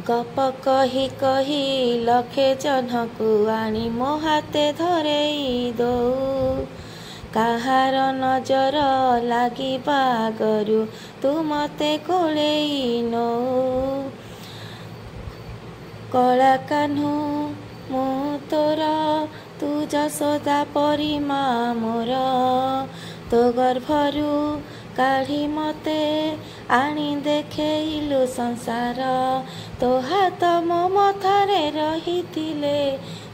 गप कही कही लखे जह्नकु आनी मो हाते धरेई दो काहार नजर लागिबा आगरु तू मते कोलेई नो कला कान्हू मु तोर तू जसोदा परी मा मोर तो गर्भरु काढ़ी मते आनी देखेइलु संसार तो हाथ मो मथारे रहितिले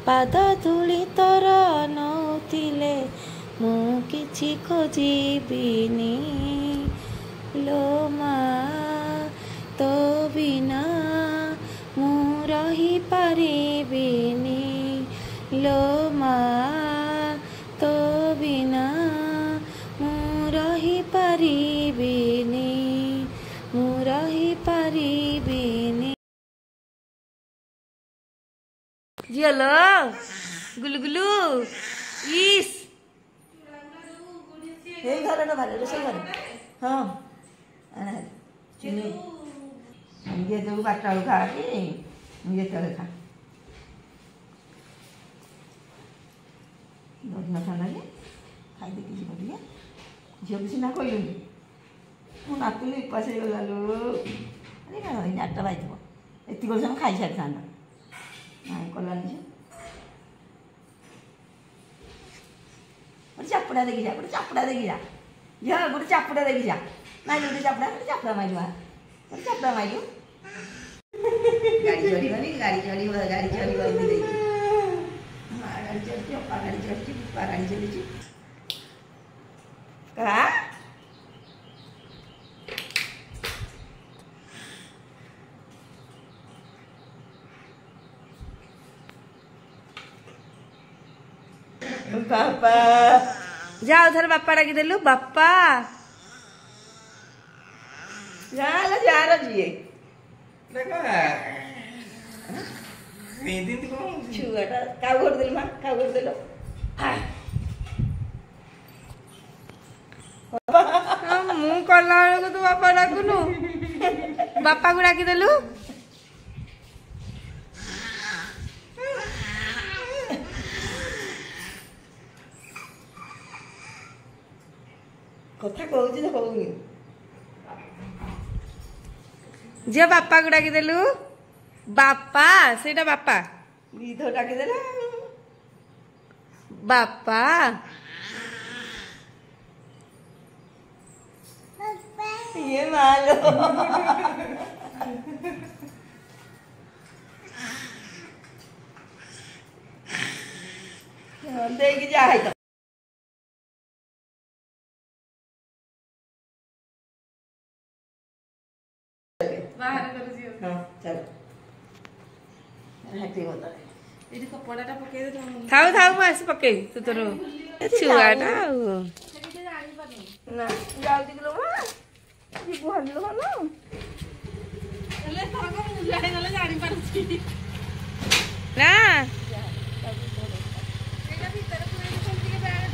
पाद धूली तोर नौतिले मु किछि खोजिबिनी लो मा तो बिना मु रही पारिबिनी लो मा तो बिना मु रही पारिबिनी मु रही पारिबिनी जियालो गुलगुलु इस हे घर न भाले रोसे घर हां चिनी ये तो बाटा खा के ये चले खा न खाना के खाई दे किसी बढ़िया झियो किसी ना कोई मु नातुली उपास हो गलो अरे ना 8टा बाजो एति गोल हम खाई सारी थांदा नहीं कलानी से चापड़ा देखी जा गोटे चापड़ा देखी जा झियो गोटे चापड़ा देखी जा माइलु गोटे चापड़ा माइलु चापड़ा माइलु गाड़ी चढ़ी गाड़ी चढ़ी गाड़ी चढ़ी गाड़ी चढ़ी अपा गाड़ी चढ़ी पुपा गाड़ी चली का बापा जाओ उधर बापा डाकी देलु बापा जा जी देखा मेहंदी तो कौन छुआटा काउ कर देल मां काउ कर देलो मु कला को तू बापा डाकुनु बापा को डाकी देलु कथा कहूची तो कहूनी जे बापा को डाकी देलु बापा सेटा बापा विधो डाकी देला बापा ये मालो देखी जा है बाहर कर जियो हां चल हटे होता है एडी कपड़ाटा पके दे थाउ थाउ मास पके तू तोर छुआटा ना जाउ दिलो मा जी बुहलो ना ले थरक मुलाए गले जानी पारछि ना एटा भीतर पूरा चलती के बैग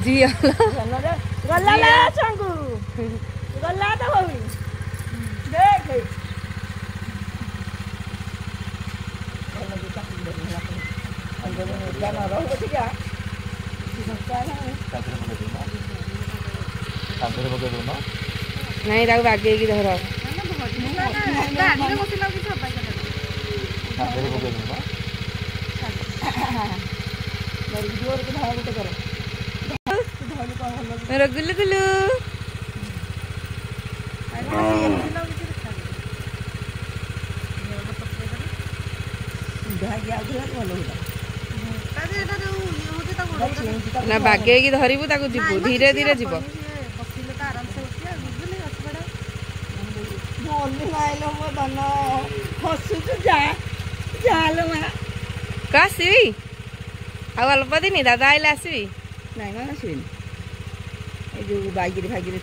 जी गल्ला ला चंगू गल्ला तो होई देख नहीं ताको बागे की धर मेरा गुल्लू गुल्लू ना बागे की धरबू ताको जीवु धीरे धीरे जीव आसबी अल्प दिन दादा आइले आसबी ना आसबी जो बाइक भागिरे